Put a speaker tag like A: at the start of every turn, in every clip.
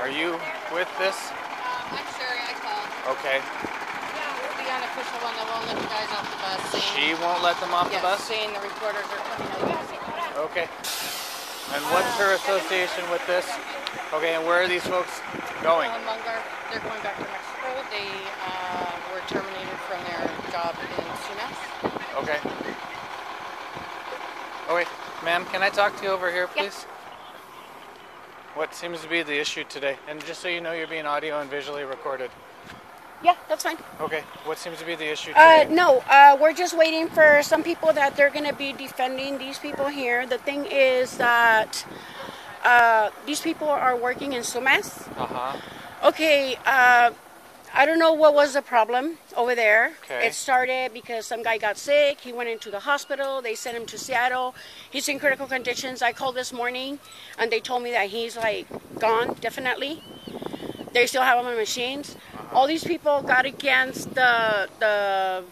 A: Are you with this?
B: I'm Sherry, I called.
A: Okay.
B: Yeah, we're the unofficial one that won't let you guys off the bus.
A: She won't let them off the bus?
B: Saying the reporters are coming out.
A: Okay. And what's her association with this? Okay, and where are these folks going?
B: They're going back to Mexico. They were terminated from their job in Sumas.
A: Okay. Oh wait, ma'am, can I talk to you over here, please?
C: Yeah.
A: What seems to be the issue today? And just so you know, you're being audio and visually recorded.
C: Yeah, that's fine.
A: Okay, what seems to be the issue today?
C: No, we're just waiting for some people that they're going to be defending these people here. The thing is that these people are working in Sumas.
A: Uh-huh.
C: Okay, I don't know what was the problem over there.
A: Okay.
C: It started because some guy got sick. He went into the hospital. They sent him to Seattle. He's in critical conditions. I called this morning, and they told me that he's like gone, definitely. They still have him on machines. All these people got against their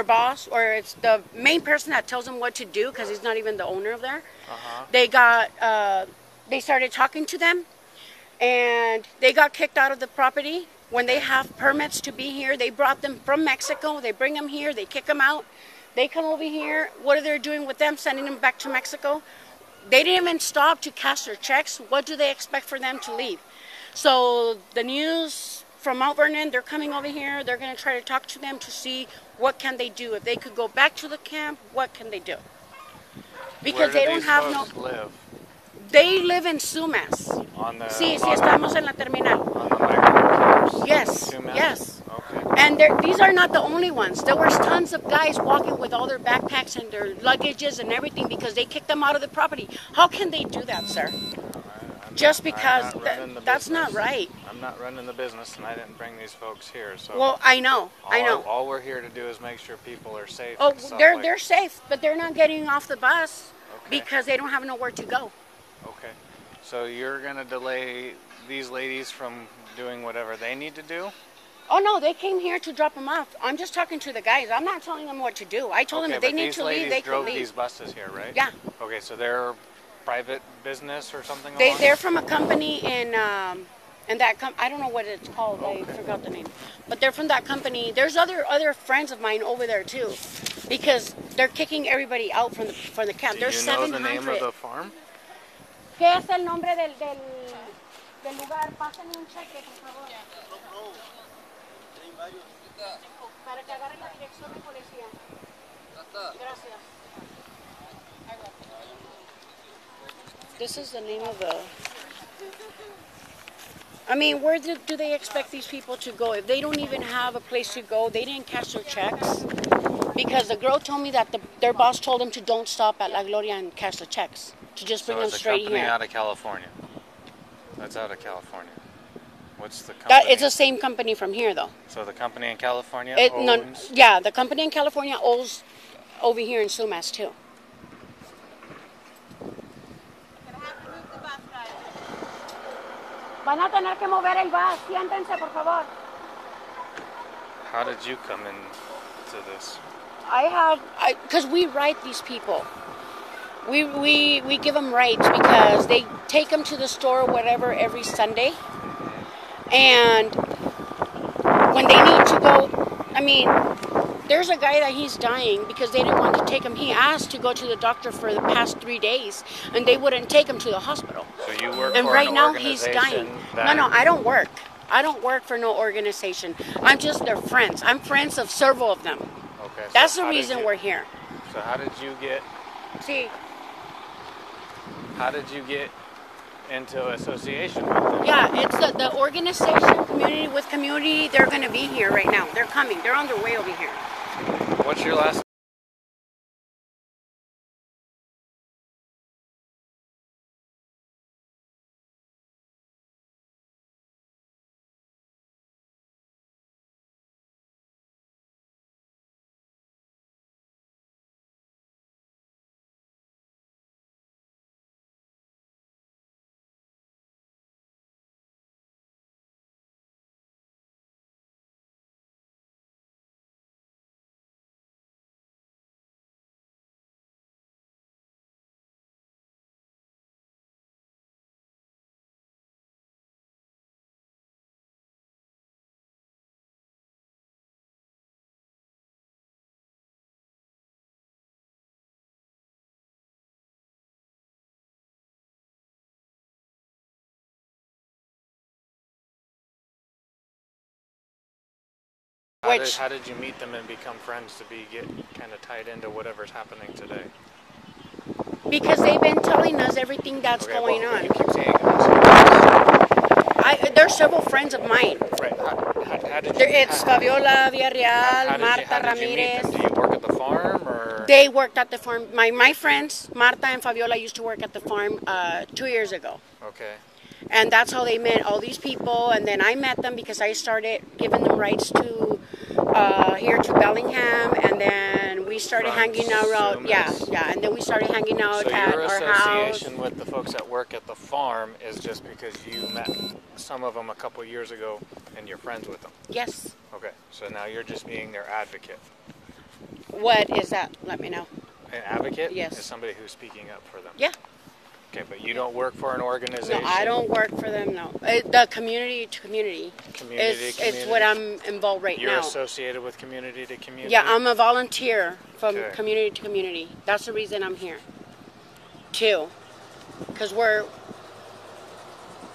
C: boss, or it's the main person that tells them what to do, because he's not even the owner of there. They started talking to them, and they got kicked out of the property. When they have permits to be here, they brought them from Mexico. They bring them here. They kick them out. They come over here. What are they doing with them? Sending them back to Mexico. They didn't even stop to cash their checks. What do they expect for them to leave? So the news from Mount Vernon, they're coming over here. They're going to try to talk to them to see what can they do. If they could go back to the camp, what can they do? Because they don't have no...
A: live?
C: They live in Sumas.
A: On the...
C: Sí, estamos en la terminal.
A: On the micro.
C: Yes,
A: Sumas?
C: yes.
A: Okay.
C: And these are not the only ones. There was tons of guys walking with all their backpacks and their luggages and everything because they kicked them out of the property. How can they do that, sir? Just because that's not right.
A: I'm not running the business, and I didn't bring these folks here. So
C: well, I know.
A: All we're here to do is make sure people are safe.
C: Oh, they're safe, but they're not getting off the bus because they don't have nowhere to go.
A: Okay. So you're going to delay these ladies from doing whatever they need to do?
C: Oh, no, they came here to drop them off. I'm just talking to the guys. I'm not telling them what to do. I told them if they need to leave, they can leave.
A: These buses here, right?
C: Yeah.
A: Okay, so they're private business or something?
C: They're from a company in that I don't know what it's called. I forgot the name. But they're from that company. There's other friends of mine over there too, because they're kicking everybody out from the camp. There's 700.
A: Do you know the name of the farm?
C: ¿Qué es el nombre del lugar? Pásenme un cheque, por favor. Para que agarren la dirección de policía. Gracias. This is the name of the... I mean, where do they expect these people to go? If they don't even have a place to go, they didn't cash their checks. Because the girl told me that their boss told them to don't stop at La Gloria and cash the checks. To just bring them straight here.
A: So it's a company out of California. That's out of California. What's the company?
C: It's the same company from here, though.
A: So the company in California
C: owns? Yeah, the company in California owns over here in Sumas, too. Van a tener que mover el bus. Siéntense, por favor.
A: How did you come into this?
C: Because we write these people. We give them rights because they take them to the store or whatever every Sunday. And when they need to go, I mean, there's a guy that he's dying because they didn't want to take him. He asked to go to the doctor for the past 3 days, and they wouldn't take him to the hospital.
A: So you work
C: and
A: for
C: right
A: an
C: now he's dying. No, I don't work. I don't work for no organization. I'm just their friends. I'm friends of several of them.
A: Okay. So
C: that's the reason we're here.
A: So how did you get...
C: See...
A: How did you get into association with them?
C: Yeah, it's the organization, Community with Community. They're going to be here right now. They're coming. They're on their way over here.
A: What's your last How did you meet them and become friends to get kind of tied into whatever's happening today?
C: Because they've been telling us everything that's going on.
A: You keep saying
C: There's several friends of mine.
A: right. How did you?
C: It's Fabiola Villarreal, Marta
A: how did you meet
C: Ramirez.
A: them? Do you work at the farm or?
C: They worked at the farm. My friends, Marta and Fabiola, used to work at the farm 2 years ago.
A: Okay.
C: And that's how they met all these people. And then I met them because I started giving them rights to here to Bellingham. And then we started hanging out.
A: Sumas.
C: Yeah. And then we started hanging out
A: So
C: at
A: your
C: our house.
A: association with the folks that work at the farm is just because you met some of them a couple years ago and you're friends with them?
C: Yes.
A: Okay. So now you're just being their advocate.
C: What is that? Let me know.
A: An advocate?
C: Yes.
A: Is somebody who's speaking up for them?
C: Yeah.
A: Okay, but you don't work for an organization?
C: No, I don't work for them, no. The community to community. It's what I'm involved right
A: You're
C: now.
A: associated with community to community?
C: Yeah, I'm a volunteer from
A: Okay.
C: community to community. That's the reason I'm here. Too. Because where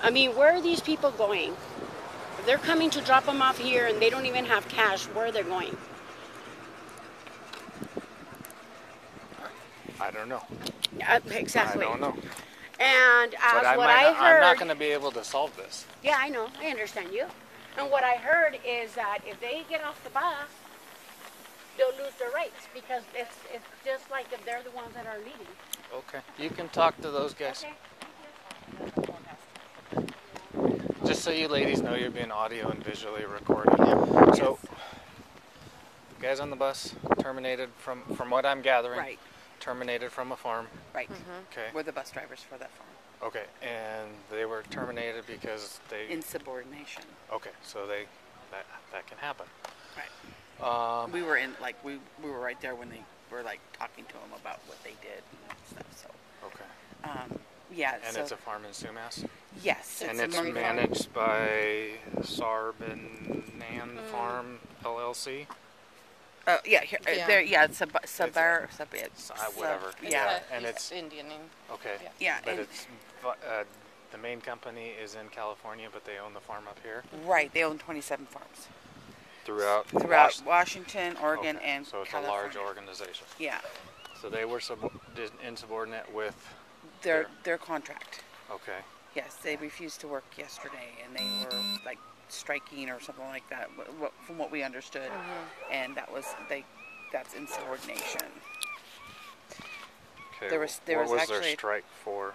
C: are these people going? If they're coming to drop them off here and they don't even have cash, where are they going?
A: I don't know.
C: Exactly.
A: I don't know.
C: And as
A: But
C: I heard...
A: I'm not going to be able to solve this.
C: Yeah, I know. I understand you. And what I heard is that if they get off the bus, they'll lose their rights because it's just like if they're the ones that are leaving.
A: Okay. You can talk to those guys.
C: Okay.
A: Just so you ladies know, you're being audio and visually recorded. So, guys on the bus terminated from what I'm gathering.
D: Right.
A: Terminated from a farm.
D: Right.
A: Okay.
D: We're the bus drivers for that farm.
A: Okay. And they were terminated because they.
D: Insubordination.
A: Okay. So that can happen.
D: Right. We were we were right there when they were talking to them about what they did and stuff. So.
A: Okay.
D: Yeah.
A: And
D: so,
A: it's a farm in Sumas.
D: Yes.
A: And it's
D: a
A: managed by Sarbanan Farm LLC.
D: Yeah. Here,
B: Yeah.
D: there. Yeah. It's
A: whatever.
D: Yeah.
A: And it's
B: Indian name.
A: okay.
D: Yeah.
A: But
D: And,
A: it's the main company is in California, but they own the farm up here
D: right. They own 27 farms
A: throughout
D: Washington, Oregon,
A: Okay,
D: and
A: so it's
D: California.
A: a large organization.
D: Yeah.
A: So they were insubordinate with
D: Their contract.
A: okay.
D: Yes, they refused to work yesterday, and they were striking or something like that, from what we understood, and that's insubordination.
A: Okay.
D: There was
A: what was
D: actually
A: their strike for?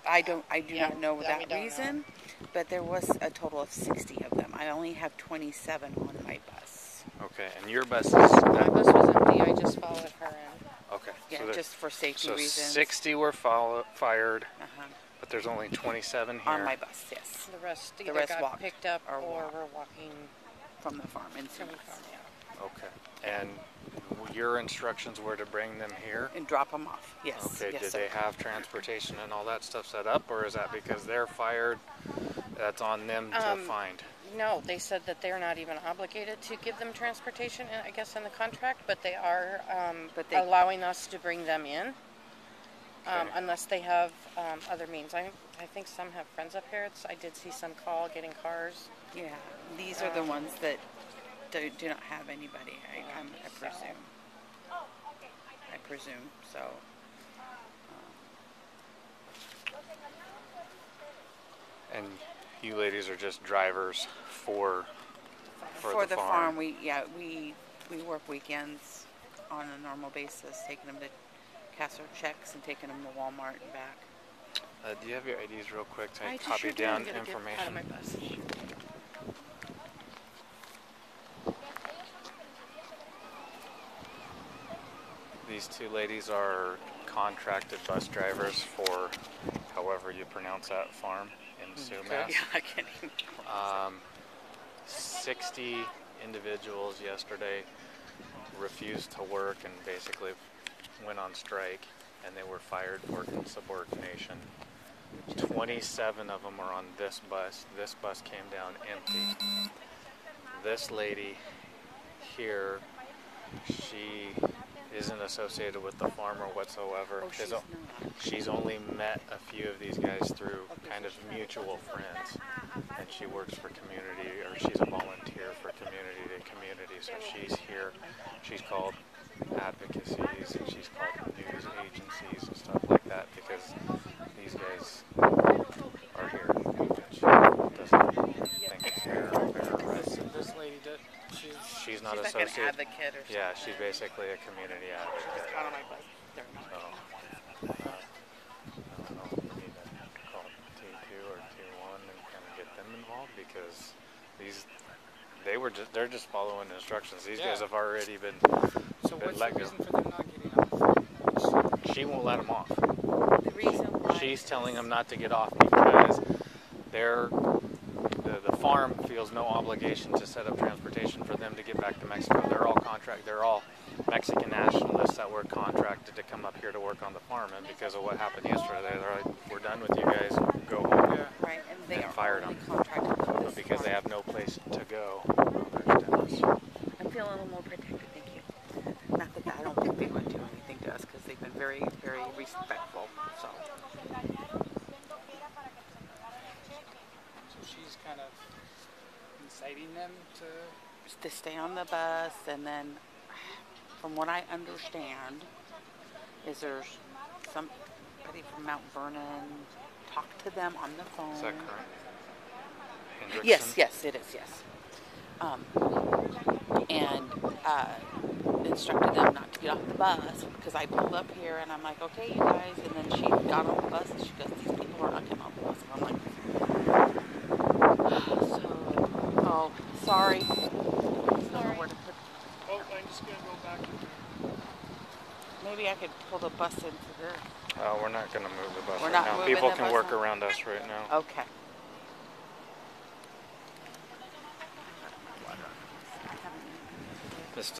D: I do not know
B: we
D: that
B: don't
D: reason, but there was a total of 60 of them. I only have 27 on my bus.
A: Okay, and your bus is
B: My bus was empty. I just followed her in.
A: okay.
D: Yeah,
A: so
D: just for safety
A: so
D: reasons.
A: 60 were fired,
D: Uh-huh.
A: but there's only 27 here.
D: On my bus, yes,
B: The rest
D: The
B: either
D: rest
B: got
D: walked
B: picked up
D: or
B: or
D: walked.
B: were walking
D: from the farm in
B: from the
D: Sumas.
B: farm. Yeah.
A: Okay. And your instructions were to bring them here?
D: And drop them off. Yes.
A: Okay,
D: Yes,
A: did
D: sir.
A: they have transportation and all that stuff set up, or is that because they're fired, that's on them to find?
B: No, they said that they're not even obligated to give them transportation, I guess, in the contract, but they are
D: But they-
B: allowing us to bring them in
A: Okay.
B: unless they have other means. I think some have friends up here. I did see some call getting cars.
D: Yeah, these are the ones that do not have anybody. I presume. I presume so.
A: And you ladies are just drivers for
D: the farm, we work weekends on a normal basis, taking them to cash our checks and taking them to Walmart and back.
A: Do you have your IDs real quick to
D: I
A: copy
D: sure do.
A: down
D: I'm gonna get
A: information?
B: Out of my bus.
A: These two ladies are contracted bus drivers for however you pronounce that farm in Sumas.
D: Yeah, I can't even.
A: 60 individuals yesterday refused to work and basically went on strike, and they were fired for insubordination. 27 of them are on this bus. This bus came down empty. This lady here, she isn't associated with the farmer whatsoever.
D: Oh, she's not.
A: She's only met a few of these guys through kind of mutual friends, and she works for community, or she's a volunteer for community to community. So she's here. She's called advocacies and she's called news agencies and stuff like that because these guys are here. And she doesn't think it's fair or right.
E: This lady did.
A: She's not
D: She's like
A: associated.
D: an advocate or something.
A: Yeah, she's basically a community advocate.
D: Got on my bus. There.
A: So, I don't know if we need to call T2 or T1 and kind of get them involved because they're just following instructions. These guys have already been
E: So what's
A: let
E: the
A: go.
E: reason for them not getting off?
A: She won't let them off.
D: The reason why
A: She's telling them not to get off because the farm feels no obligation to set up transportation for them to get back to Mexico. They're all Mexican nationalists that were contracted to come up here to work on the farm, and because of what happened yesterday, they're like, we're done with you guys, go home.
E: Yeah.
D: right, and they
A: And
D: are
A: fired
D: only
A: them.
D: contracted for
A: But
D: this
A: because they
D: farm.
A: have no place to go. There's
D: I'm feeling a little more protected, thank you. Not that I don't think they would do anything to us because they've been very, very respectful. So
E: So she's kind of inciting them to.
D: stay on the bus, and then, from what I understand, is there's somebody from Mount Vernon talked to them on the phone.
A: Is that correct? Hendrickson?
D: Yes, it is. Yes. And instructed them not to get off the bus because I pulled up here and I'm like, okay, you guys. And then she got on the bus and she goes, these people are not getting off the bus. And I'm like, oh, sorry. I don't know where to put.
E: Oh, I'm just gonna go back.
D: Maybe I could pull the bus into this.
A: We're not going to move the bus
D: We're
A: right
D: not
A: now.
D: moving
A: People
D: the
A: can
D: bus
A: work
D: now?
A: around us right now.
D: Okay.
A: Mr.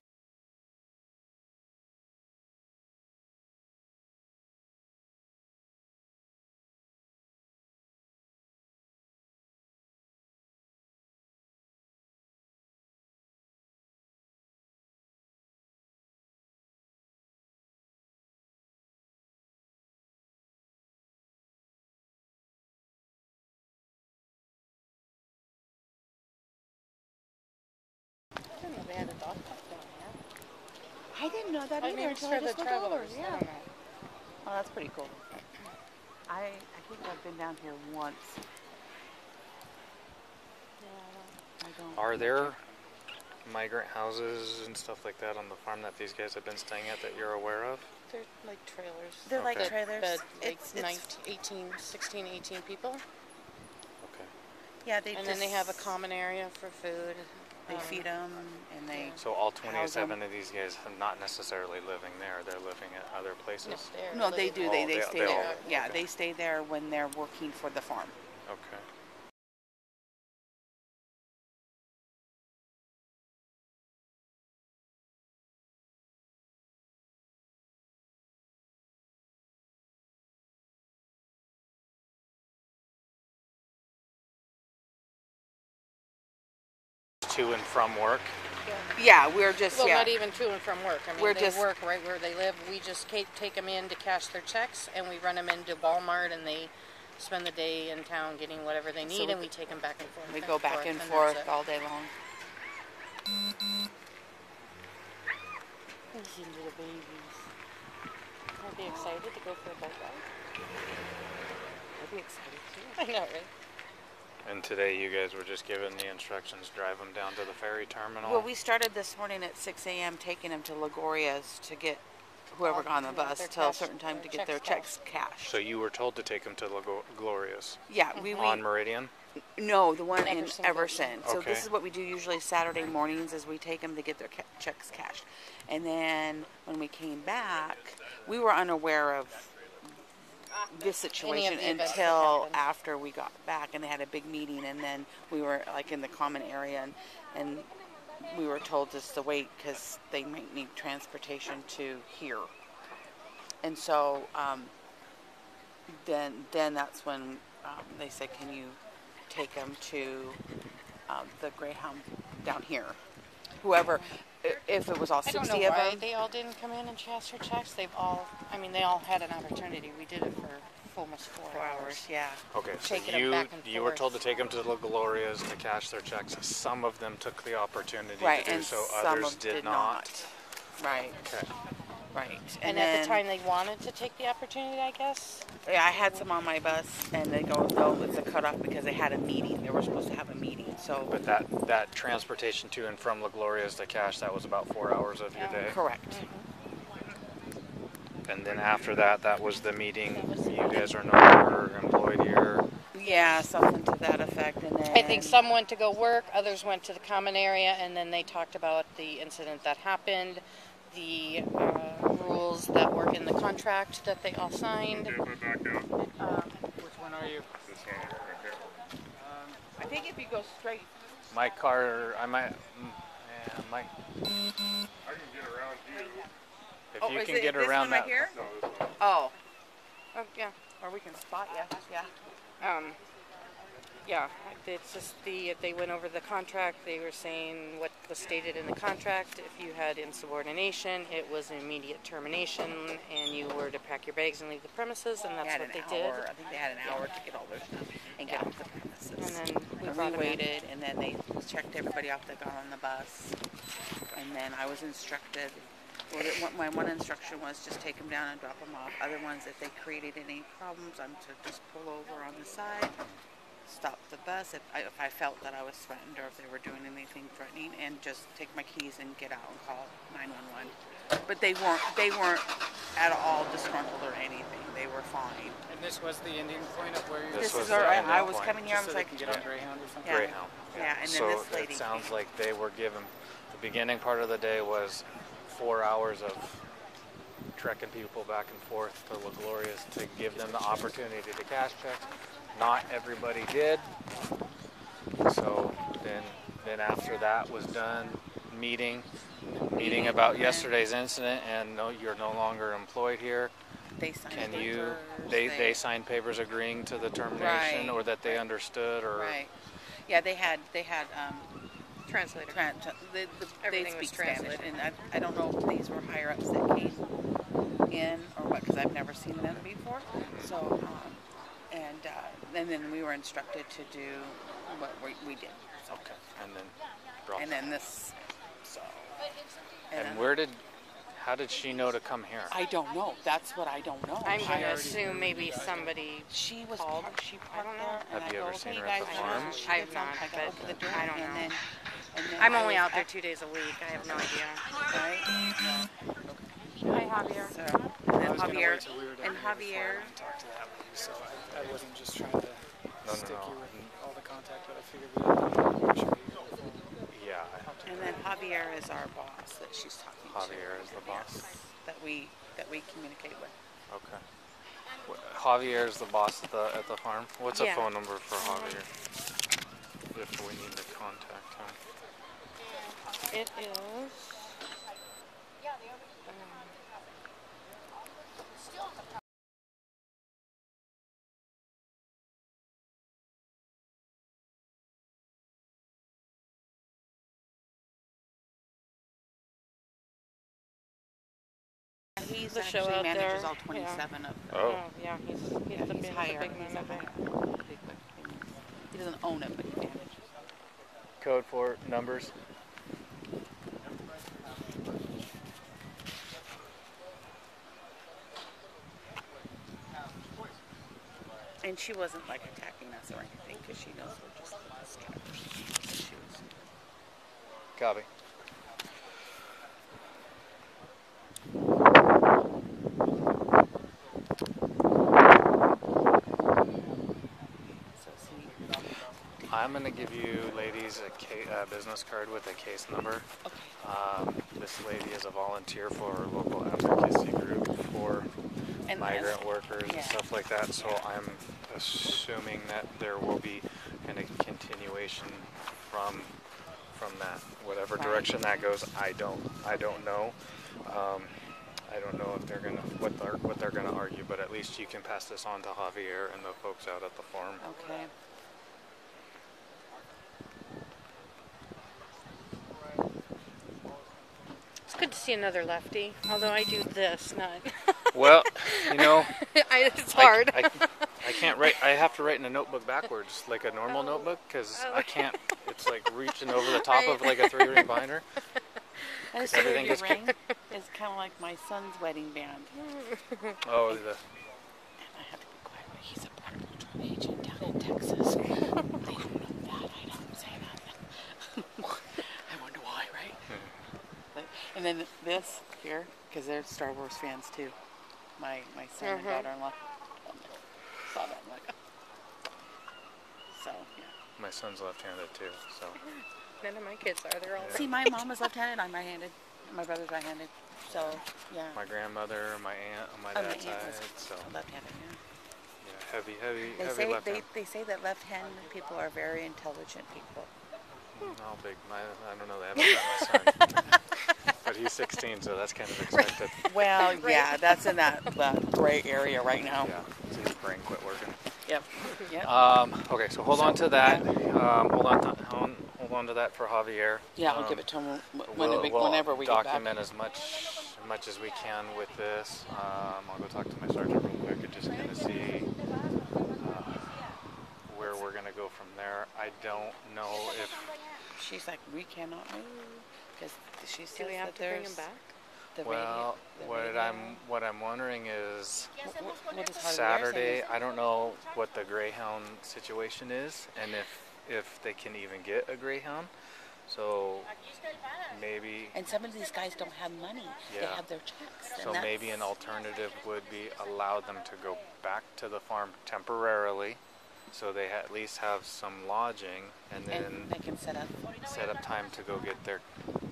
B: I didn't know they had a dog park down here.
D: I didn't know that
B: I
D: either
B: mean, it's
D: until
B: for
D: I
B: the
D: just looked over.
B: travelers. I
D: Yeah.
B: don't know.
D: Oh, that's pretty cool. I think I've been down here once. I don't.
A: Are there migrant houses and stuff like that on the farm that these guys have been staying at that you're aware of?
B: They're like trailers.
D: They're like
A: Okay.
D: trailers.
B: But like
D: It's
B: 16, 18 people.
A: Okay.
D: yeah, they
B: And then they have a common area for food.
D: They feed them and they.
A: So all
D: House 'em.
A: 27 of these guys are not necessarily living there. They're living at other places.
D: No, they do. They
A: they
D: stay
A: all-
D: there. Yeah,
A: okay.
D: they stay there when they're working for the farm.
A: Okay. To and from work.
D: Yeah, we're just
B: Well,
D: yeah.
B: not even to and from work. I mean,
D: We're
B: they
D: just-
B: work right where they live. We just take them in to cash their checks, and we run them into Walmart, and they spend the day in town getting whatever they need,
D: we-
B: and we take them back and forth.
D: We go back and
B: that's
D: forth
B: it.
D: all day long. Listen to the babies.
B: I'd be excited to go for a boat ride.
D: I'd be excited too.
B: I know, right?
A: And today you guys were just given the instructions, drive them down to the ferry terminal.
D: Well, we started this morning at 6 a.m. taking them to Lagoria's to get whoever got on the bus
B: Their
D: till a
B: cash-
D: certain time to
B: their
D: get their
B: checks
D: checks cashed.
A: So you were told to take them to Glorious
D: Yeah, we
A: on Meridian?
D: no, the one in
B: Everson.
D: Everson. So
A: Okay.
D: this is what we do usually Saturday mornings is we take them to get their checks cashed. And then when we came back, we were unaware of this situation
B: the events that
D: until
B: happened.
D: after we got back and they had a big meeting and then we were like in the common area and we were told just to wait because they might need transportation to here. And so then that's when they said, can you take them to the Greyhound down here? Whoever, if it was all
B: I don't
D: 60
B: know
D: of
B: why
D: them.
B: they all didn't come in and cash their checks. They all had an opportunity. We did it for almost 4
D: 4 hours, yeah.
A: Okay, so
B: Taking 'em
A: you
B: back and
A: you were
B: forth.
A: told to take them to the Glorias to cash their checks. Some of them took the opportunity
D: Right,
A: to do
D: and
A: so.
D: some
A: Others
D: of
A: did not.
D: Right,
A: Okay.
D: right.
B: And at the time they wanted to take the opportunity, I guess.
D: yeah, I had some on my bus, and they go, no, it's a cutoff because they had a meeting. They were supposed to have a meeting, so.
A: But that transportation to and from La Gloria's to cash, that was about 4 hours of your day.
D: Correct.
A: And then after that, that was the meeting. You guys are no longer employed here.
D: Yeah, something to that effect, and then.
B: I think some went to go work, others went to the common area, and then they talked about the incident that happened, the rules that were in the contract that they all signed.
E: Which one are you?
D: I think if you go straight.
A: My car, I might. Yeah, my.
F: I can get around you.
A: If you
D: is
A: can
D: it
A: get
D: this
A: around
D: one
A: that.
D: right here?
F: No, this one.
D: Oh,
B: Oh, yeah.
D: or we can spot you. Yeah.
B: Yeah, it's just they went over the contract. They were saying what was stated in the contract. If you had insubordination, it was immediate termination, and you were to pack your bags and leave the premises, and
D: They
B: that's
D: had
B: what
D: an
B: they
D: hour.
B: did.
D: I think they had an hour to get all their stuff and get off the premises.
B: And then we
D: And
B: brought them in.
D: waited, and then they checked everybody off that got on the bus. And then I was instructed. My one instruction was just take them down and drop them off. Other ones, if they created any problems, I'm to just pull over on the side, stop the bus if I felt that I was threatened or if they were doing anything threatening, and just take my keys and get out and call 911. But they weren't at all disgruntled or anything. They were fine.
E: And this was the ending point of where you
A: This was
D: This is
A: the
D: our.
A: ending
D: I was
A: point.
D: coming here. I
E: just
D: was
E: so
D: like,
E: they can get on Greyhound or something?
D: Yeah.
A: Greyhound.
D: Yeah, and then
A: So
D: this lady
A: it sounds
D: came.
A: like they were given, the beginning part of the day was 4 hours of trekking people back and forth to La Gloria's to give them the opportunity to cash checks. Not everybody did. So then after that was done, meeting about yesterday's incident, and no, you're no longer employed here.
D: They signed
A: Can
D: papers.
A: you? They signed papers agreeing to the termination,
D: Right,
A: or that they understood, or
D: Right. Yeah, they had
B: Translator.
D: they
B: Everything was
D: speak Spanish,
B: translated.
D: and I don't know if these were higher ups that came in or what, because I've never seen them before. So and then we were instructed to do what we did. So,
A: okay, and then drop.
D: and then this. So.
A: And
D: then-
A: how did she know to come here?
D: I don't know. That's what I don't know.
B: I'm going to assume maybe somebody.
D: She was
B: called.
D: she
B: I
D: parked
B: don't know.
D: there, and
A: Have
D: I
A: you
D: go,
A: ever
D: okay,
A: seen her
D: guys,
A: at the
D: I know
A: farm?
D: she
B: I've
D: gets on.
B: not,
D: I gotta
B: but
D: open the door,
B: I don't know.
D: and then
B: I'm
D: I
B: only
D: was
B: out there
D: at-
B: 2 days a week. I have no idea.
D: Right?
B: Hi, Javier.
D: So,
E: I
D: and then
E: was gonna
D: Javier
E: wait till we were done
D: and
E: here before I
D: Javier.
E: went and talked to that lady, so I wasn't just trying to stick
A: no.
E: you with all the contact, but I figured we would make sure you got the phone.
A: Yeah,
D: And then Javier is our boss that she's talking to.
A: Javier is the boss.
D: Yes, that we communicate with.
A: Okay. Javier is the boss at the farm. What's a
B: Yeah.
A: phone number for Javier if we need to contact him?
B: It is.
D: He's
B: The show
D: actually
B: out
D: manages
B: there,
D: all 27 of them.
A: Oh.
B: Yeah, he's
D: Yeah,
B: the
D: he's higher.
B: big
D: He's
B: member.
D: He doesn't own it, but he manages.
A: Code for numbers.
D: And she wasn't like attacking us or anything because she knows we're just the bus drivers. She was.
A: Copy.
D: So see.
A: I'm going to give you ladies a business card with a case number.
D: Okay.
A: This lady is a volunteer for our local advocacy group for
D: And
A: migrant workers and
D: yeah.
A: stuff like that. So I'm assuming that there will be kind of continuation from that. Whatever
D: Right.
A: direction that goes, I don't know. I don't know if they're gonna what they're gonna argue, but at least you can pass this on to Javier and the folks out at the farm.
D: Okay.
B: It's good to see another lefty. Although I do this, not.
A: Well, you know,
B: It's hard.
A: I can't write. I have to write in a notebook backwards, like a normal notebook, because I can't. It's like reaching over the top of like a 3-ring binder.
D: I just
A: Everything
D: your
A: gets
D: ring is kind of like my son's wedding band.
A: Oh,
D: And I have to be quiet. He's a border patrol agent down in Texas. They don't know that. I don't say that. I wonder why, right? And then this here, because they're Star Wars fans too. My son and daughter-in-law saw that. I'm like, oh. So yeah.
A: my son's left-handed too, so.
B: None of my kids are. They're all.
D: See, my mom is left-handed. I'm right-handed. My brother's right-handed. So yeah.
A: My grandmother, my aunt on my
D: Oh, my
A: dad's
D: aunt
A: side,
D: was
A: so
D: left-handed. Yeah.
A: yeah,
D: They
A: heavy
D: say
A: left hand.
D: they say that left-handed people are very intelligent people.
A: I'll big. I don't know. They haven't met my son, but he's 16, so that's kind of expected.
D: Well, yeah, that's in that gray area right now.
A: Yeah, so his brain quit working.
D: Yep. Yep.
A: Okay, so hold on to that. Hold on to that for Javier.
D: Yeah, I'll give it to him
A: We'll
D: whenever we get back.
A: document as much as we can with this. I'll go talk to my sergeant real quick and just kind of see where we're gonna go from there. I don't know if
D: She's like, we cannot move because she says
B: Do we have
D: that
B: to bring
D: there's
B: him back?
D: the
A: well,
D: radio.
A: what I'm wondering is
D: What is Javier
A: Saturday.
D: saying?
A: I don't know what the Greyhound situation is, and if they can even get a Greyhound. So maybe.
D: And some of these guys don't have money. They
A: Yeah.
D: have their checks.
A: So
D: and
A: maybe an alternative would be allow them to go back to the farm temporarily, so they at least have some lodging, and then
D: and they can set up.
A: time to go get their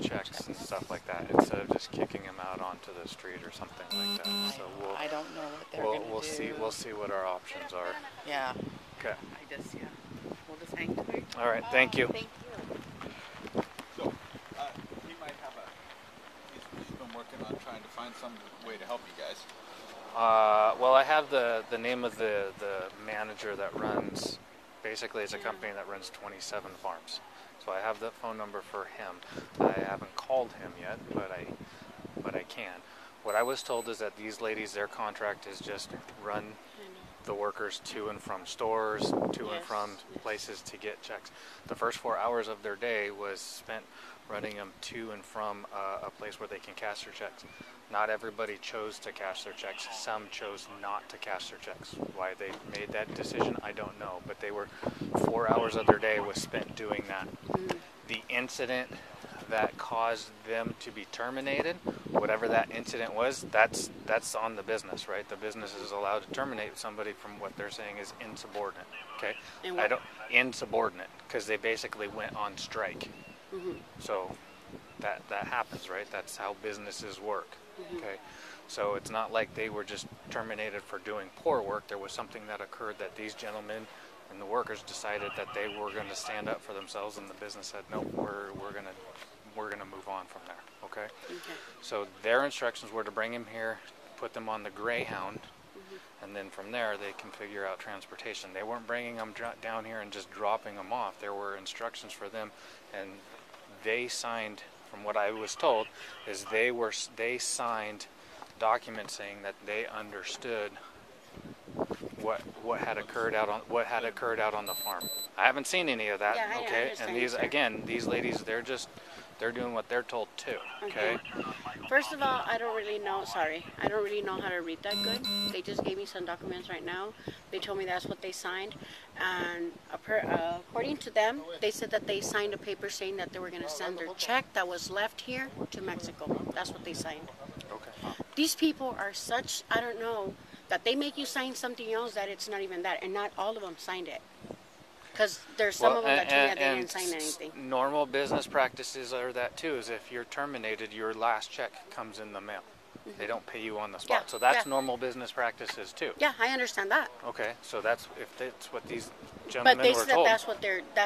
A: checks and stuff like that, instead of just kicking them out onto the street or something like that. So
D: I don't know what they're gonna do.
A: we'll see what our options are.
D: Yeah.
A: Okay.
D: We'll just hang tight.
A: All right. Thank you.
D: Thank you.
G: So, he might have he's been working on trying to find some way to help you guys.
A: Well, I have the name of the manager that runs. Basically, it's a company that runs 27 farms. So I have the phone number for him. I haven't called him yet, but I can. What I was told is that these ladies, their contract is just run the workers to and from stores, to and from places to get checks. The first 4 hours of their day was spent running them to and from a place where they can cash their checks. Not everybody chose to cash their checks. Some chose not to cash their checks. Why they made that decision, I don't know. But they were 4 hours of their day was spent doing that. The incident that caused them to be terminated, whatever that incident was, that's on the business, right? The business is allowed to terminate somebody from what they're saying is insubordinate. Okay,
C: And
A: I don't insubordinate because they basically went on strike. So that happens, right? That's how businesses work. Okay, so it's not like they were just terminated for doing poor work. There was something that occurred that these gentlemen and the workers decided that they were going to stand up for themselves, and the business said, "No, we're gonna move on from there." Okay. So their instructions were to bring him here, put them on the Greyhound, and then from there they can figure out transportation. They weren't bringing them down here and just dropping them off. There were instructions for them, and they signed. From what I was told, is they signed documents saying that they understood what had occurred out on the farm. I haven't seen any of that.
C: Yeah, I
A: okay,
C: understand,
A: and
C: sir.
A: these ladies, they're doing what they're told too. Okay.
C: First of all, I don't really know how to read that good. They just gave me some documents right now. They told me that's what they signed. And according to them, they said that they signed a paper saying that they were going to send their check that was left here to Mexico. That's what they signed.
A: Okay.
C: These people are such, I don't know, that they make you sign something else that it's not even that. And not all of them signed it. Because there's some of them that told me that they didn't sign anything.
A: Normal business practices are that too. Is if you're terminated, your last check comes in the mail. They don't pay you on the spot.
C: Yeah,
A: So that's
C: yeah.
A: normal business practices too.
C: Yeah, I understand that.
A: Okay, so that's what these
C: But
A: gentlemen
C: they
A: were
C: said
A: told.
C: that's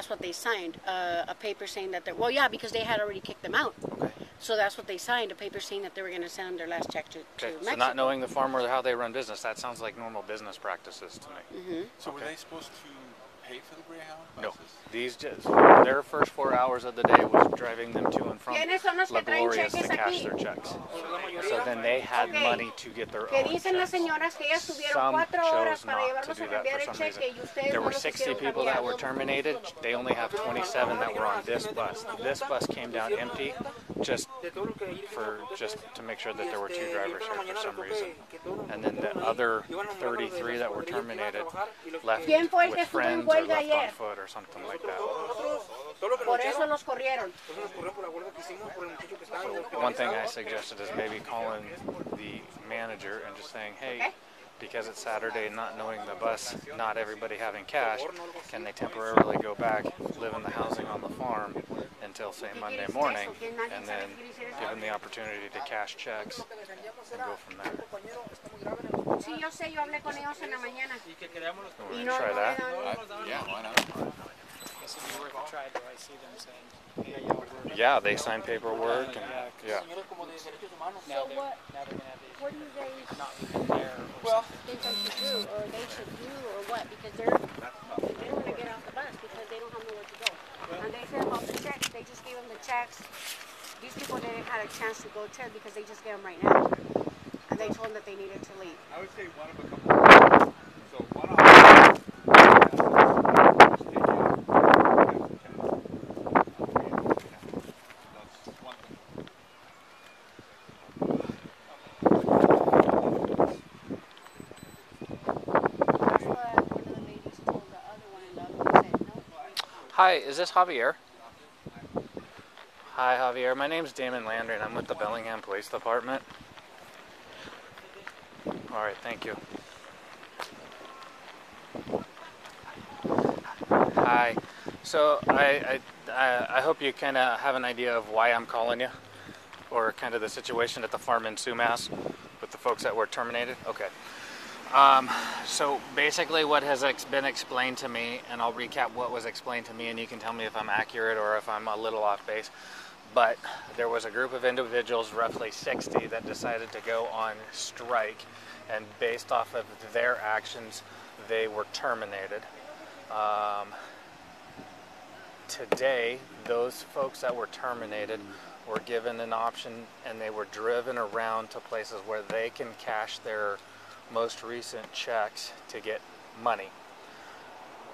C: what they signed. A paper saying that well, yeah, because they had already kicked them out.
A: Okay.
C: So that's what they signed. A paper saying that they were going to send them their last check to
A: Okay.
C: Mexico.
A: So not knowing the farm or how they run business, that sounds like normal business practices to me.
G: So were they supposed to pay for the Greyhound
A: No,
G: buses?
A: these just their first 4 hours of the day was driving them to and from
C: ¿Quiénes son los
A: La
C: que traen
A: Glorias to
C: cheques
A: cash
C: aquí?
A: their checks. So then they had
C: Okay.
A: money to get their
C: Que
A: own
C: dicen las
A: checks.
C: señoras que ellas tuvieron
A: Some
C: 4 horas
A: chose
C: para
A: not to
C: llevarlos
A: do
C: a
A: that
C: cambiar
A: for
C: el
A: some
C: cheque
A: reason.
C: y ustedes
A: There
C: no
A: were
C: los
A: 60
C: hicieron
A: people that
C: cambiar.
A: were terminated. They only have 27 that were on this bus. This bus came down empty just to make sure that there were 2 drivers here for some reason. And then the other 33 that were terminated left
C: ¿Quién fue el que
A: with
C: estuvo en
A: friends or
C: huelga
A: left on
C: ayer?
A: foot or something like that.
C: Por eso los corrieron.
A: So one thing I suggested is maybe calling the manager and just saying, hey, because it's Saturday, not knowing the bus, not everybody having cash, can they temporarily go back, live in the housing on the farm until, say, Monday morning, and then give them the opportunity to cash checks and go from there.
C: Sí, yo sé, yo hablé con ellos en la mañana. Y
A: We'll
C: no,
A: try
C: no le
A: that.
C: dan.
G: Yeah, why not?
E: This would be worth a try, though. I see them saying, hey, yeah, we're
A: Yeah, they sign paperwork, and yeah.
E: now they're
C: So what?
E: now they're gonna have the
C: What do you guys
E: not leaving there or something.
C: think I should do, or they should do, or what? Because they don't want to get off the bus because they don't have nowhere to go. And they said about the checks, they just gave them the checks. These people didn't have a chance to go check because they just get them right now. And they told them that they needed to leave.
G: I would say one of a couple. So one option. That's one thing.
C: That's what one of the ladies told the other one, and the other one said no.
A: Hi, is this Javier? Hi, Javier. My name's Damon Landry, and I'm with the Bellingham Police Department. All right, thank you. Hi. So I hope you kind of have an idea of why I'm calling you, or kind of the situation at the farm in Sumas with the folks that were terminated. Okay. So basically what has been explained to me, and I'll recap what was explained to me, and you can tell me if I'm accurate or if I'm a little off base, but there was a group of individuals, roughly 60, that decided to go on strike, and based off of their actions, they were terminated. Today, those folks that were terminated were given an option, and they were driven around to places where they can cash their most recent checks to get money.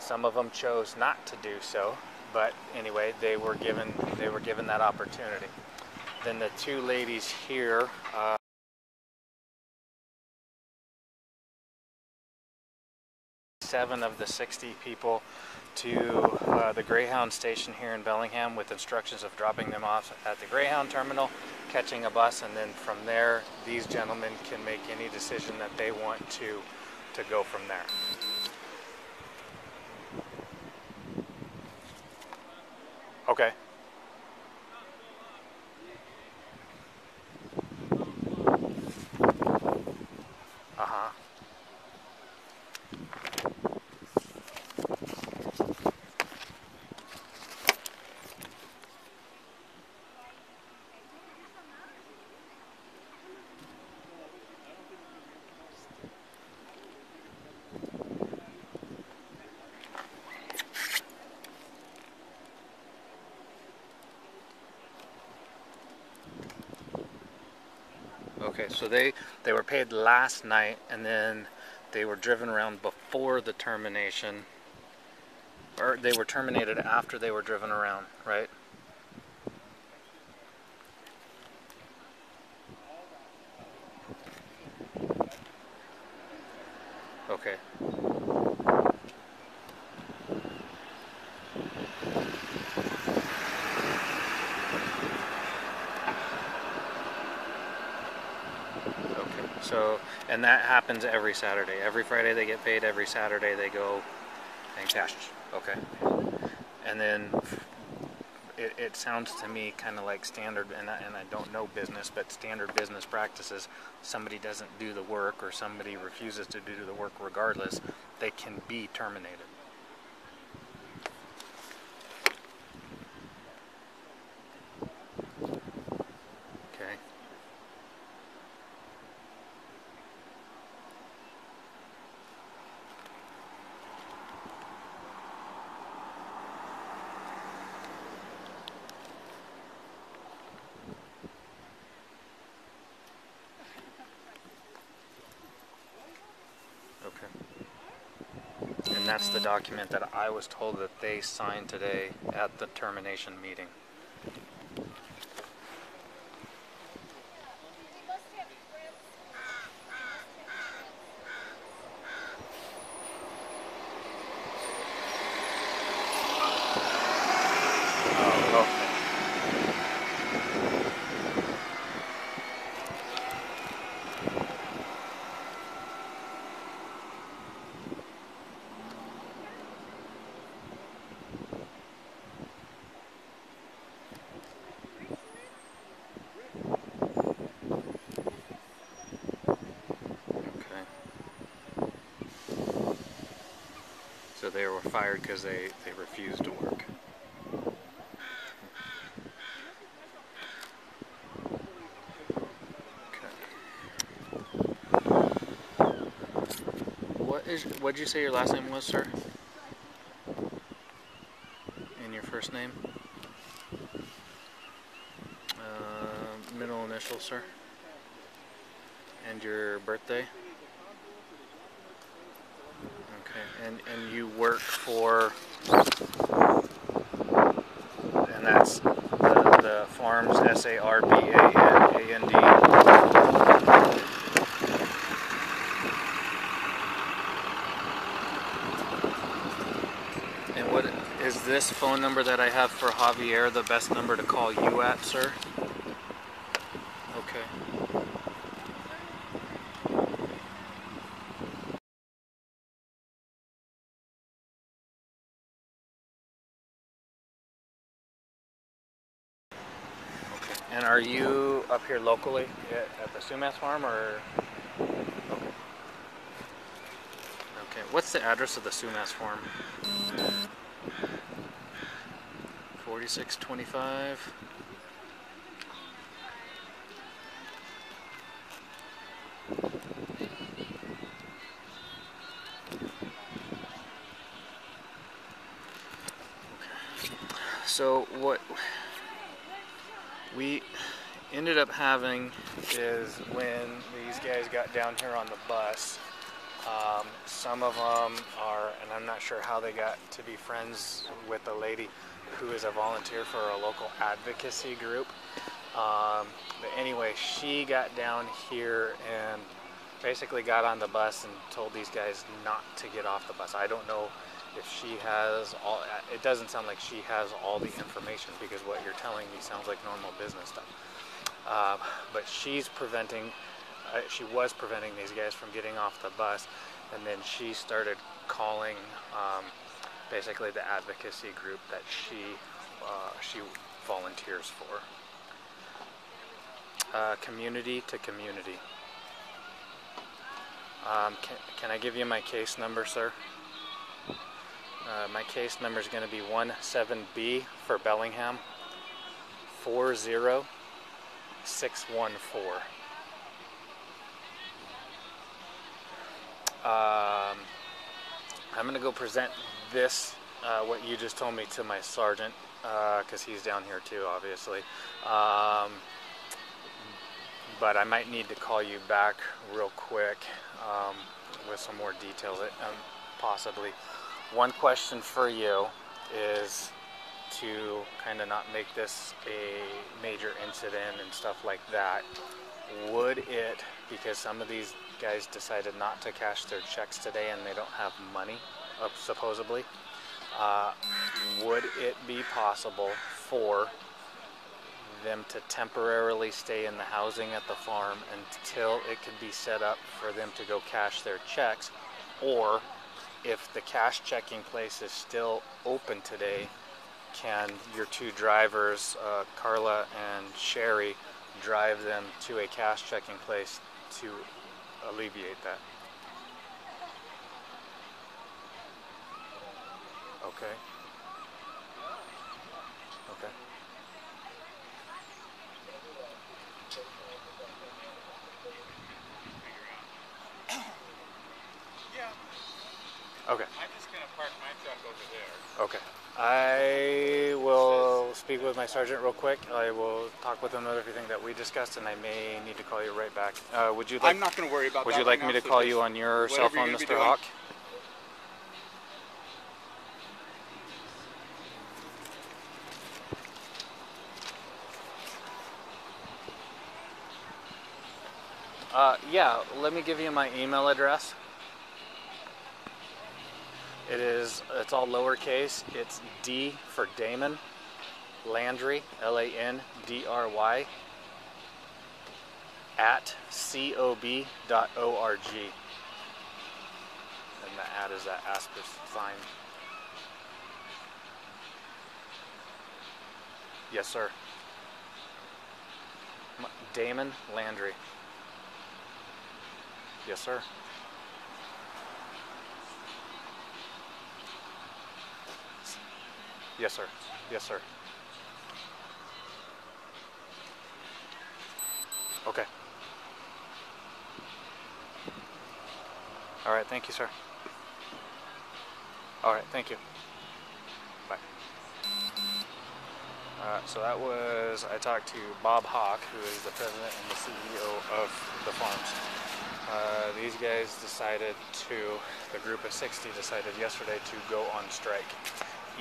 A: Some of them chose not to do so, but anyway, they were given that opportunity. Then the 2 ladies here, 7 of the 60 people to the Greyhound station here in Bellingham with instructions of dropping them off at the Greyhound terminal, catching a bus, and then from there these gentlemen can make any decision that they want to go from there. Okay. Uh-huh. Okay, so they were paid last night, and then they were driven around before the termination, or they were terminated after they were driven around, right? Okay. Okay, so, and that happens every Saturday. Every Friday they get paid, every Saturday they go and cash. Okay. And then it sounds to me kind of like standard, and I don't know business, but standard business practices, somebody doesn't do the work or somebody refuses to do the work regardless, they can be terminated. Okay. that's the document that I was told that they signed today at the termination meeting. Oh, okay. So they were fired because they refused to work. Okay. What'd you say your last name was, sir? And your first name? Middle initial, sir? And your birthday? Okay, and you work for, and that's the farms, SARBANAND. And what is this phone number that I have for Javier the best number to call you at, sir? Okay. And are you up here locally at the Sumas farm, or? Okay. Okay. What's the address of the Sumas farm? 4625. So what we ended up having is when these guys got down here on the bus, some of them are, and I'm not sure how they got to be friends with a lady who is a volunteer for a local advocacy group. But anyway, she got down here and basically got on the bus and told these guys not to get off the bus. I don't know if she has all, it doesn't sound like she has all the information, because what you're telling me sounds like normal business stuff. But she's preventing, she was preventing these guys from getting off the bus, and then she started calling basically the advocacy group that she volunteers for. Community to community. Can I give you my case number, sir? My case number is going to be 17B for Bellingham 40614. I'm going to go present this, what you just told me, to my sergeant, because he's down here too, obviously. But I might need to call you back real quick with some more details, possibly. One question for you is to kind of not make this a major incident and stuff like that. Would it, because some of these guys decided not to cash their checks today and they don't have money, supposedly, would it be possible for them to temporarily stay in the housing at the farm until it could be set up for them to go cash their checks? Or if the cash checking place is still open today, can your two drivers, Carla and Sherry, drive them to a cash checking place to alleviate that? Okay. Okay. Okay.
F: I'm just going to park my truck over there.
A: Okay. I will speak with my sergeant real quick. I will talk with him about everything that we discussed, and I may need to call you right back. Would you like?
F: I'm not going to worry about that.
A: Would you like me to call you on your cell phone, Mr. Hawk? Yeah, let me give you my email address. It's all lowercase. It's D for Damon, Landry, Landry, at cob.org. And the at is that asterisk sign. Yes, sir. Damon Landry. Yes, sir. Yes, sir. Yes, sir. Okay. All right. Thank you, sir. All right. Thank you. Bye. So that was, I talked to Bob Hawk, who is the president and the CEO of the farms. These guys decided the group of 60 decided yesterday to go on strike.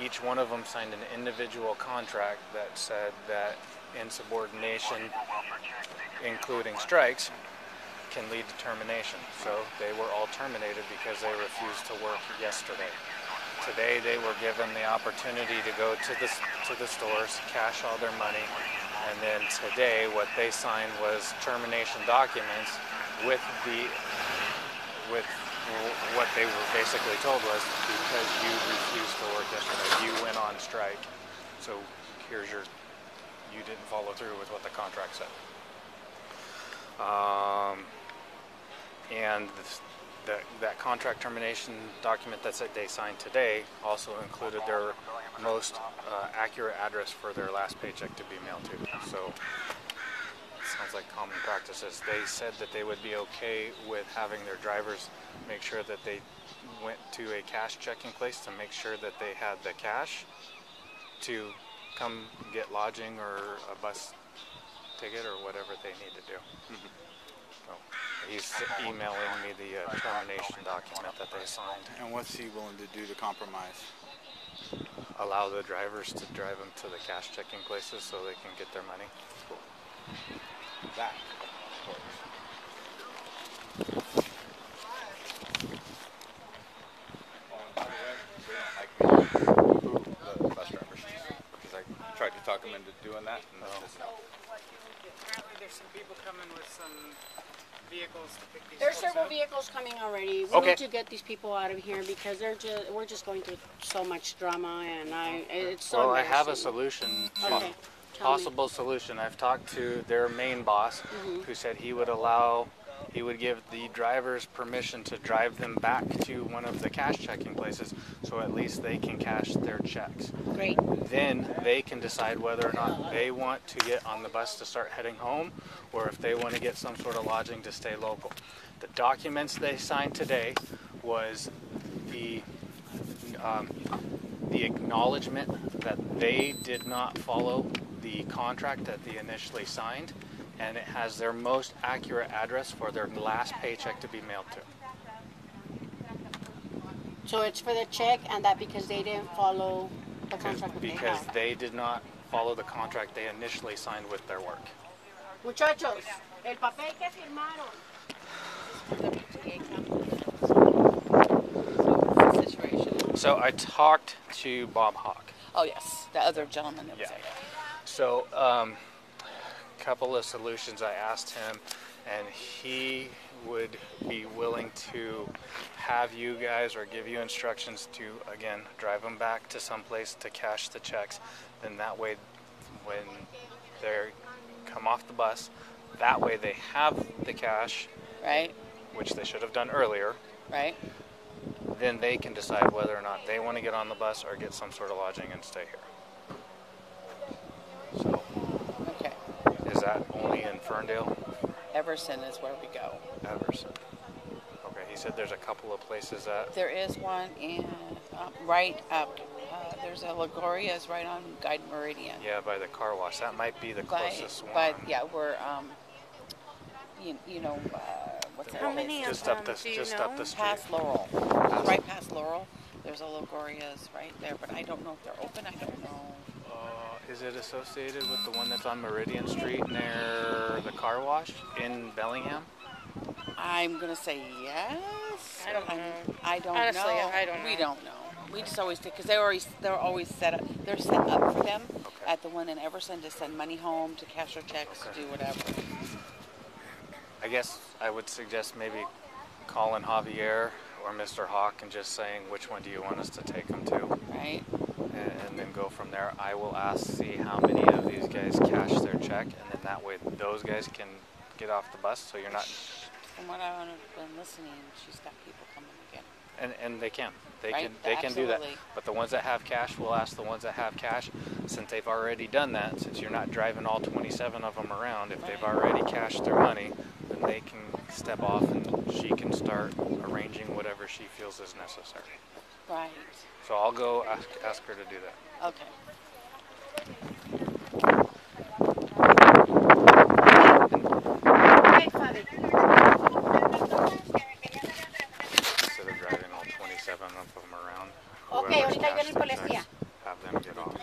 A: Each one of them signed an individual contract that said that insubordination, including strikes, can lead to termination. So they were all terminated because they refused to work yesterday. Today they were given the opportunity to go to the stores, cash all their money, and then today what they signed was termination documents with what they were basically told was, because you refused to work yesterday, you went on strike, so you didn't follow through with what the contract said. And that contract termination document that said they signed today also included their most accurate address for their last paycheck to be mailed to. So it sounds like common practices. They said that they would be okay with having their drivers make sure that they went to a cash checking place to make sure that they had the cash to come get lodging or a bus ticket or whatever they need to do. So he's emailing me the termination document that they signed.
G: And what's he willing to do to compromise?
A: Allow the drivers to drive them to the cash checking places so they can get their money.
G: That works. The bus drivers. Because I tried to talk them into doing that, and that's just no.
E: Apparently there's some people coming with some vehicles to pick these
C: There's
E: folks
C: several
E: up.
C: vehicles coming already. We
A: Okay.
C: need to get these people out of here because we're just going through so much drama, and it's so
A: Well, I have a
C: embarrassing.
A: solution to
C: Okay, tell me.
A: possible solution. I've talked to their main boss, who said he would give the drivers permission to drive them back to one of the cash checking places, so at least they can cash their checks.
C: Great.
A: Then they can decide whether or not they want to get on the bus to start heading home, or if they want to get some sort of lodging to stay local. The documents they signed today was the acknowledgement that they did not follow the contract that they initially signed, and it has their most accurate address for their last paycheck to be mailed to.
C: So it's for the check, and that because they didn't follow the contract that they
A: Because
C: had.
A: they did not follow the contract they initially signed with their work.
C: Muchachos, el papel que firmaron.
D: What's the situation?
A: So I talked to Bob Hawk.
D: Oh yes, the other gentleman that was
A: Yeah.
D: there.
A: So, couple of solutions I asked him, and he would be willing to have you guys or give you instructions to, again, drive them back to some place to cash the checks. Then that way, when they come off the bus, that way they have the cash,
D: Right,
A: which they should have done earlier.
D: right.
A: Then they can decide whether or not they want to get on the bus or get some sort of lodging and stay here. So,
D: Okay.
A: is that only in Ferndale?
D: Everson is where we go.
A: Everson. Okay, he said there's a couple of places that.
D: There is one in right up. There's a Lagoria's right on Guide Meridian.
A: Yeah, by the car wash. That might be the closest one.
D: But yeah, we're what's that
B: How
D: place?
B: many
A: just
B: of
A: up
B: them
A: the
B: do you
A: just
B: know?
A: up the street.
D: Past Laurel. Right past Laurel. There's a Lagoria's right there, but I don't know if they're open. I don't know.
A: Is it associated with the one that's on Meridian Street near the car wash in Bellingham?
D: I'm gonna say yes.
B: I don't know.
D: I don't
B: Honestly,
D: know.
B: I don't know.
D: We don't know. We just always think because they're always set up. They're set up for them
A: Okay.
D: at the one in Everson to send money home, to cash their checks,
A: Okay.
D: to do whatever.
A: I guess I would suggest maybe calling Javier or Mr. Hawk and just saying which one do you want us to take them to,
D: Right?
A: and then go from there. I will see how many of these guys cash their check, and then that way those guys can get off the bus, so you're not.
D: From what I've been listening, she's got people coming again.
A: And they can.
D: Right,
A: They can do that.
D: absolutely.
A: But the ones that have cash, we'll ask the ones that have cash, since they've already done that, since you're not driving all 27 of them around, if they've
D: Right.
A: already cashed their money, then they can step off and she can start arranging whatever she feels is necessary.
D: Right.
A: So I'll go ask her to do that.
D: Okay.
C: Right, Father.
A: Instead of driving all 27 of them around,
C: Okay,
A: whoever's
C: ahorita viene
A: cashed
C: el
A: their
C: policía.
A: checks, have them get off.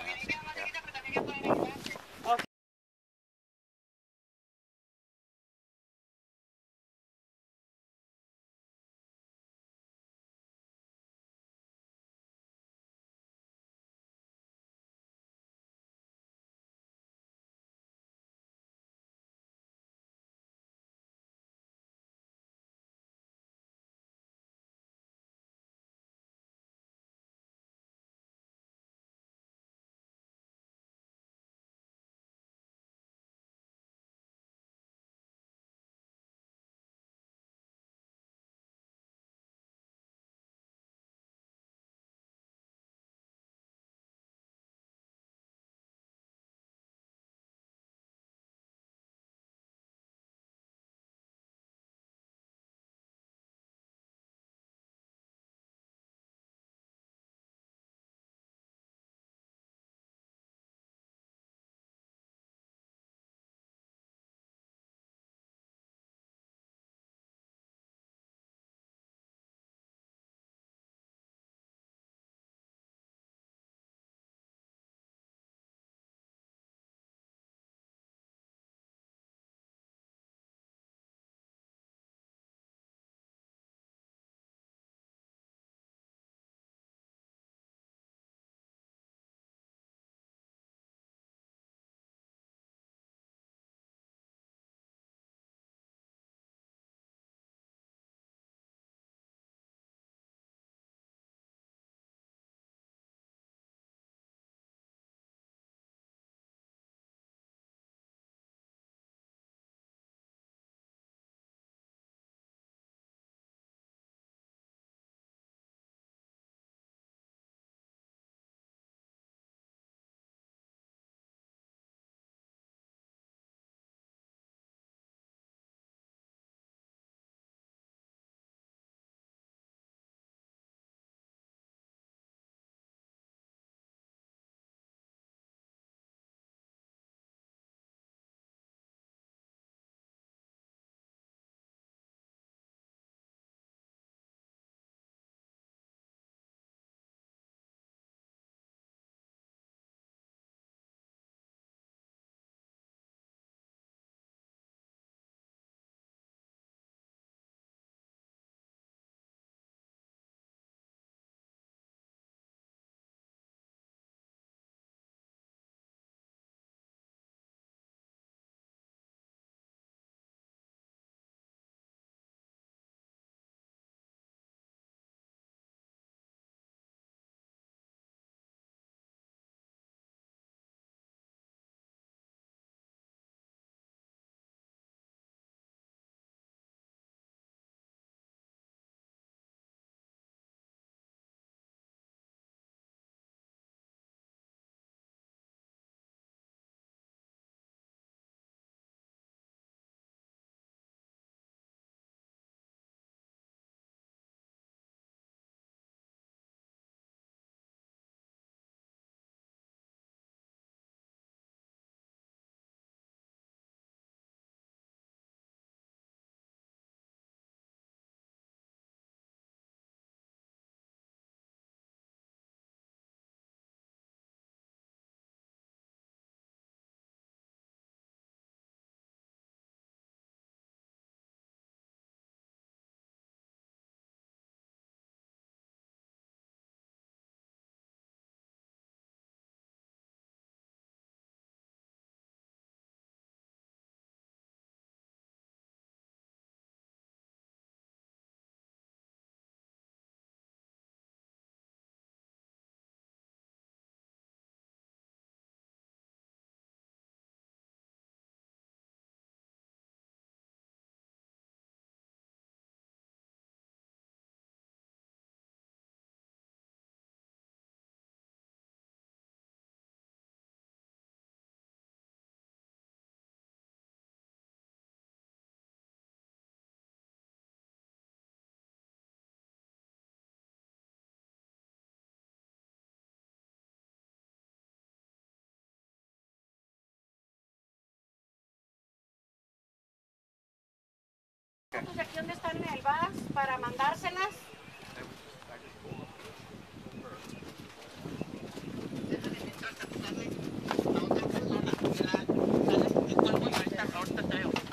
C: Pues aquí donde están en el bus para mandárselas.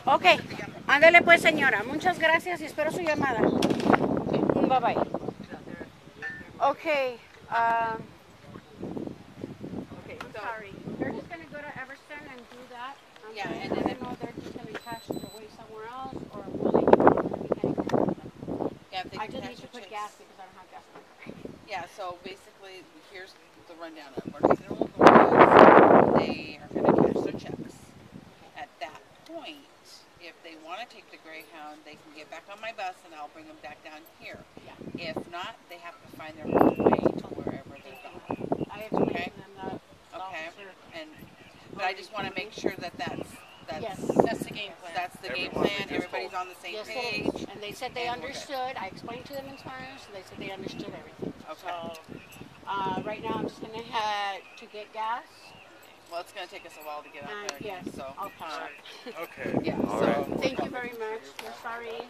C: Ok, ándele pues señora, muchas gracias y espero su llamada. Bye bye. Okay, I'm sorry. They're just gonna go to Everson and do that.
D: Yeah,
C: I
D: and then
C: don't know if they're just gonna cash it away somewhere else or will they even want to be paying for it.
D: Yeah, if they
C: I
D: can
C: just
D: cash
C: need to
D: the
C: put
D: checks.
C: gas because I don't have gas in my car.
D: Yeah, so basically, here's the rundown of what it's going to look like. They are going to cash their checks. At that point, if they want to take the Greyhound, they can get back on my bus and I'll bring them back down here.
C: Yeah.
D: If not, they have to find their own way to wherever they're going.
C: I explained
D: Okay.
C: to them that.
D: Okay.
C: Officer.
D: But I just want to make sure that that's
C: Yes.
B: That's the game plan.
D: that's the game
A: Everyone we
D: plan.
A: just
D: Everybody's
A: told.
D: on the same
C: Yes, it
D: page.
C: is. And they said they
D: And we're good.
C: understood. I explained to them in Spanish, and they said they understood everything.
D: Okay.
C: So, right now I'm just gonna head to get gas.
D: Well, it's going to take us a while to get out there.
C: Yes,
D: So.
C: I'll pass.
A: Okay.
D: Yeah.
A: All
D: so
A: right.
C: Thank you very much. We're sorry.